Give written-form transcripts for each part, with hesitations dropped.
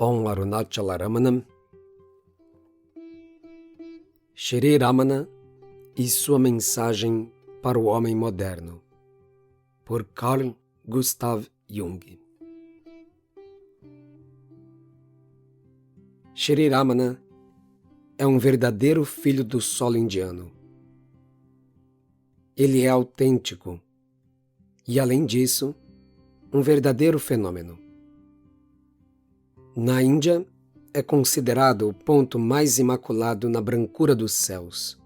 Om Arunachala Ramanam. Shri Ramana e sua mensagem para o homem moderno, por Carl Gustav Jung. Shri Ramana é um verdadeiro filho do solo indiano. Ele é autêntico e, além disso, um verdadeiro fenômeno. Na Índia, é considerado o ponto mais imaculado na brancura dos céus.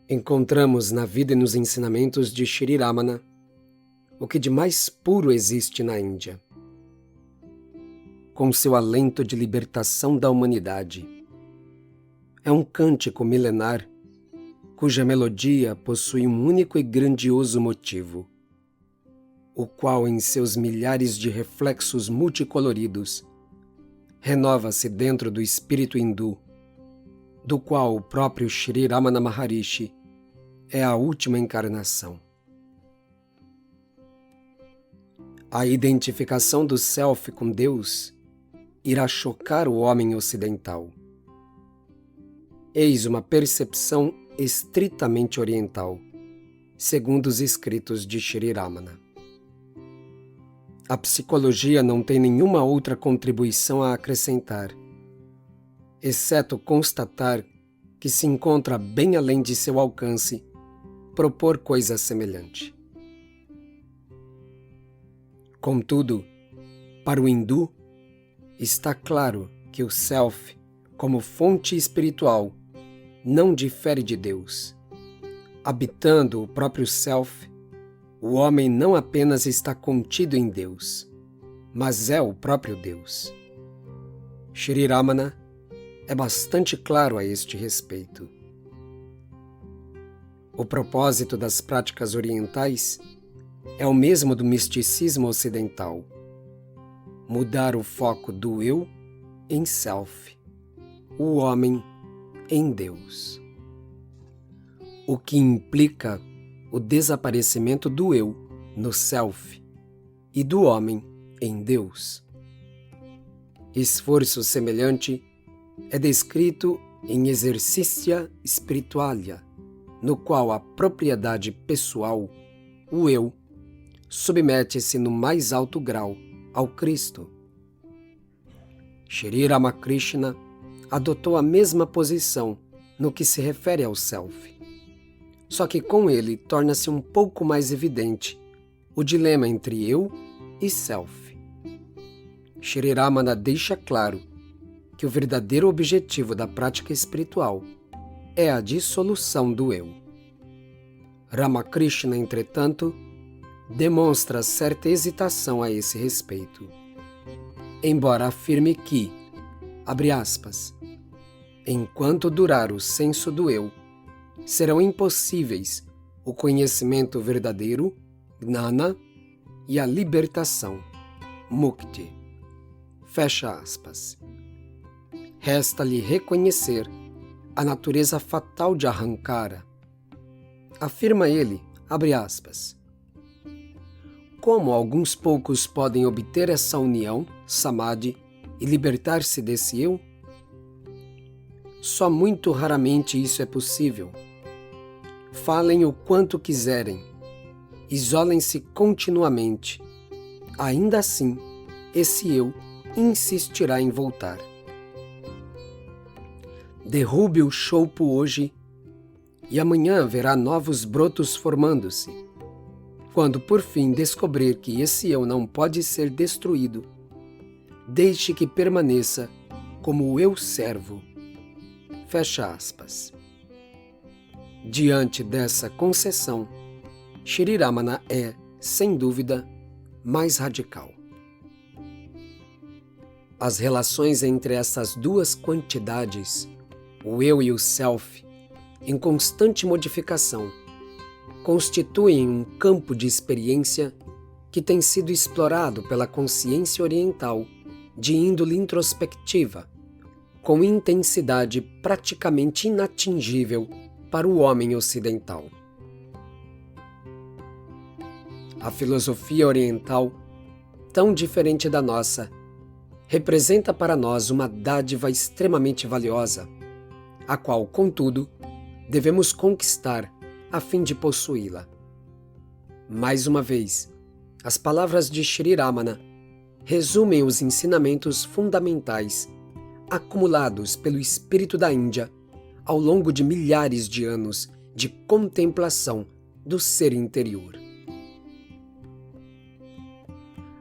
Encontramos na vida e nos ensinamentos de Shri Ramana o que de mais puro existe na Índia. Com seu alento de libertação da humanidade. É um cântico milenar cuja melodia possui um único e grandioso motivo, o qual, em seus milhares de reflexos multicoloridos, renova-se dentro do espírito hindu, do qual o próprio Shri Ramana Maharishi é a última encarnação. A identificação do Self com Deus irá chocar o homem ocidental. Eis uma percepção estritamente oriental, segundo os escritos de Shri Ramana. A psicologia não tem nenhuma outra contribuição a acrescentar, exceto constatar que se encontra bem além de seu alcance propor coisa semelhante. Contudo, para o hindu, está claro que o Self, como fonte espiritual, não difere de Deus. Habitando o próprio Self, o homem não apenas está contido em Deus, mas é o próprio Deus. Shri Ramana é bastante claro a este respeito. O propósito das práticas orientais é o mesmo do misticismo ocidental: mudar o foco do eu em Self, o homem em Deus. O que implica o desaparecimento do eu no Self e do homem em Deus. Esforço semelhante é descrito em Exercitia Spiritualia, no qual a propriedade pessoal, o eu, submete-se no mais alto grau ao Cristo. Shri Ramakrishna adotou a mesma posição no que se refere ao Self. Só que com ele torna-se um pouco mais evidente o dilema entre eu e Self. Shri Ramana deixa claro que o verdadeiro objetivo da prática espiritual é a dissolução do eu. Ramakrishna, entretanto, demonstra certa hesitação a esse respeito, embora afirme que, abre aspas, enquanto durar o senso do eu, serão impossíveis o conhecimento verdadeiro, gnana, e a libertação, mukti. Fecha aspas. Resta-lhe reconhecer a natureza fatal de Ahankara. Afirma ele, abre aspas, como alguns poucos podem obter essa união, samadhi, e libertar-se desse eu? Só muito raramente isso é possível. Falem o quanto quiserem, isolem-se continuamente. Ainda assim, esse eu insistirá em voltar. Derrube o choupo hoje e amanhã verá novos brotos formando-se. Quando por fim descobrir que esse eu não pode ser destruído, deixe que permaneça como o eu servo. Fecha aspas. Diante dessa concessão, Shri Ramana é, sem dúvida, mais radical. As relações entre essas duas quantidades, o eu e o Self, em constante modificação, constituem um campo de experiência que tem sido explorado pela consciência oriental de índole introspectiva, com intensidade praticamente inatingível para o homem ocidental. A filosofia oriental, tão diferente da nossa, representa para nós uma dádiva extremamente valiosa, a qual, contudo, devemos conquistar a fim de possuí-la. Mais uma vez, as palavras de Sri Ramana resumem os ensinamentos fundamentais acumulados pelo espírito da Índia ao longo de milhares de anos de contemplação do ser interior.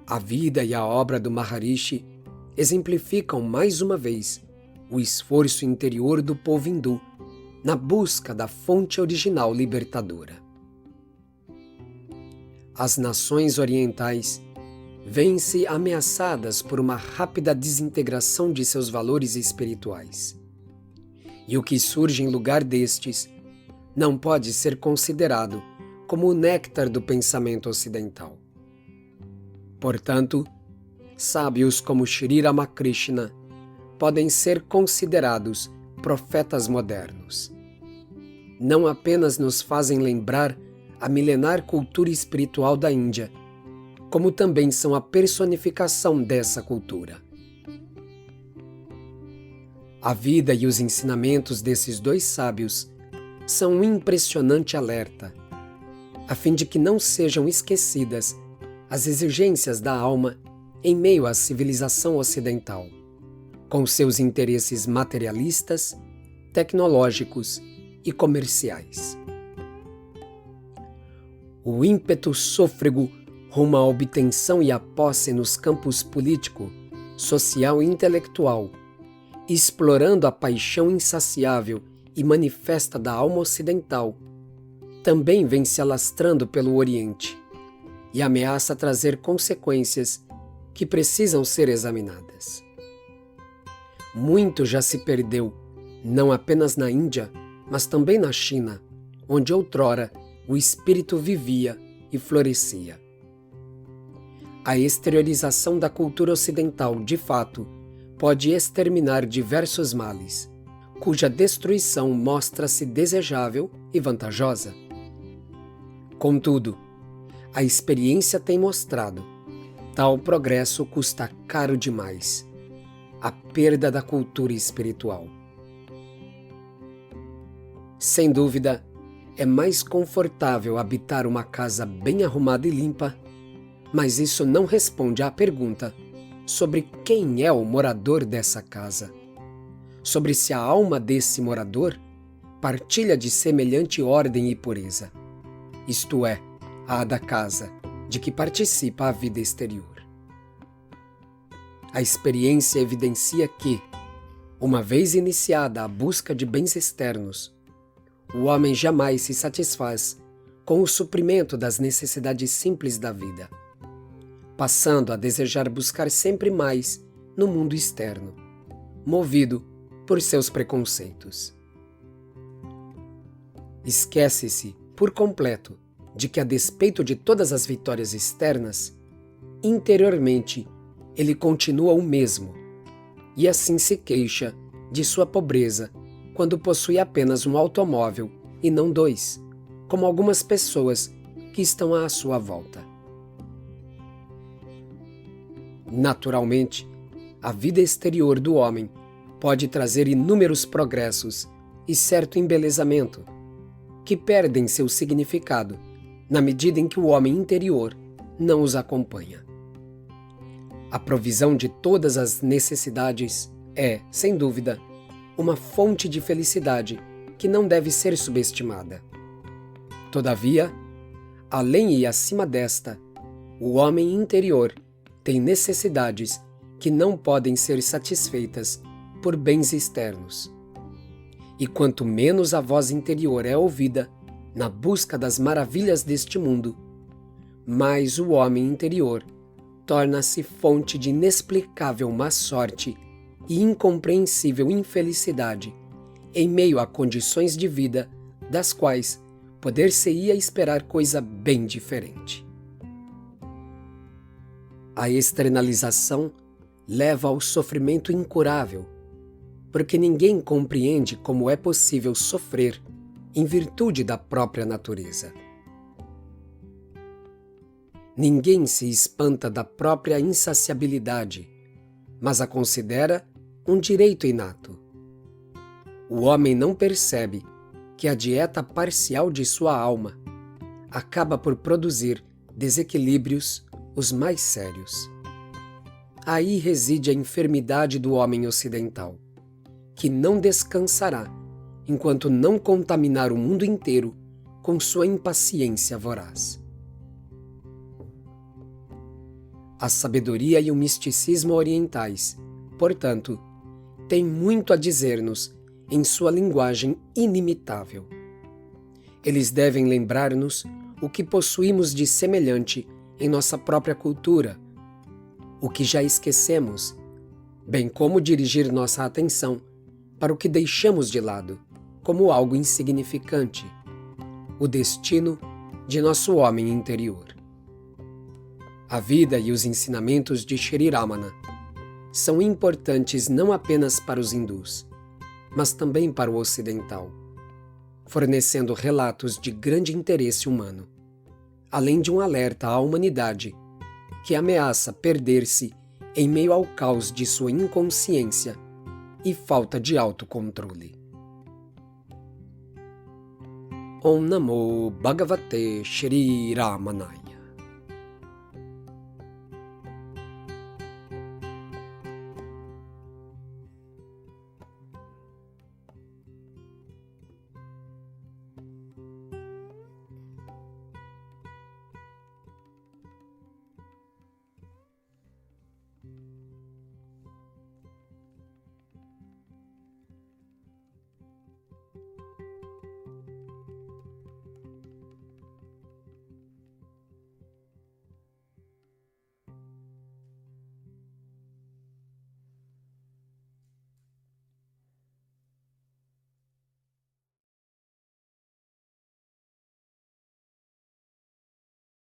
A vida e a obra do Maharishi exemplificam mais uma vez o esforço interior do povo hindu na busca da fonte original libertadora. As nações orientais vêm-se ameaçadas por uma rápida desintegração de seus valores espirituais. E o que surge em lugar destes não pode ser considerado como o néctar do pensamento ocidental. Portanto, sábios como Sri Ramakrishna podem ser considerados profetas modernos. Não apenas nos fazem lembrar a milenar cultura espiritual da Índia, como também são a personificação dessa cultura. A vida e os ensinamentos desses dois sábios são um impressionante alerta, a fim de que não sejam esquecidas as exigências da alma em meio à civilização ocidental, com seus interesses materialistas, tecnológicos e comerciais. O ímpeto sôfrego rumo à obtenção e à posse nos campos político, social e intelectual, explorando a paixão insaciável e manifesta da alma ocidental, também vem se alastrando pelo Oriente e ameaça trazer consequências que precisam ser examinadas. Muito já se perdeu, não apenas na Índia, mas também na China, onde outrora o espírito vivia e florescia. A exteriorização da cultura ocidental, de fato, pode exterminar diversos males, cuja destruição mostra-se desejável e vantajosa. Contudo, a experiência tem mostrado, tal progresso custa caro demais, a perda da cultura espiritual. Sem dúvida, é mais confortável habitar uma casa bem arrumada e limpa, mas isso não responde à pergunta sobre quem é o morador dessa casa, sobre se a alma desse morador partilha de semelhante ordem e pureza, isto é, a da casa de que participa a vida exterior. A experiência evidencia que, uma vez iniciada a busca de bens externos, o homem jamais se satisfaz com o suprimento das necessidades simples da vida, passando a desejar buscar sempre mais no mundo externo, movido por seus preconceitos. Esquece-se, por completo, de que, a despeito de todas as vitórias externas, interiormente ele continua o mesmo, e assim se queixa de sua pobreza quando possui apenas um automóvel e não dois, como algumas pessoas que estão à sua volta. Naturalmente, a vida exterior do homem pode trazer inúmeros progressos e certo embelezamento, que perdem seu significado na medida em que o homem interior não os acompanha. A provisão de todas as necessidades é, sem dúvida, uma fonte de felicidade que não deve ser subestimada. Todavia, além e acima desta, o homem interior tem necessidades que não podem ser satisfeitas por bens externos. E quanto menos a voz interior é ouvida na busca das maravilhas deste mundo, mais o homem interior torna-se fonte de inexplicável má sorte e incompreensível infelicidade em meio a condições de vida das quais poder-se-ia esperar coisa bem diferente. A externalização leva ao sofrimento incurável, porque ninguém compreende como é possível sofrer em virtude da própria natureza. Ninguém se espanta da própria insaciabilidade, mas a considera um direito inato. O homem não percebe que a dieta parcial de sua alma acaba por produzir desequilíbrios os mais sérios. Aí reside a enfermidade do homem ocidental, que não descansará enquanto não contaminar o mundo inteiro com sua impaciência voraz. A sabedoria e o misticismo orientais, portanto, têm muito a dizer-nos em sua linguagem inimitável. Eles devem lembrar-nos o que possuímos de semelhante em nossa própria cultura, o que já esquecemos, bem como dirigir nossa atenção para o que deixamos de lado como algo insignificante, o destino de nosso homem interior. A vida e os ensinamentos de Sri Ramana são importantes não apenas para os hindus, mas também para o ocidental, fornecendo relatos de grande interesse humano, além de um alerta à humanidade que ameaça perder-se em meio ao caos de sua inconsciência e falta de autocontrole. Om Namo Bhagavate Shri Ramanaya.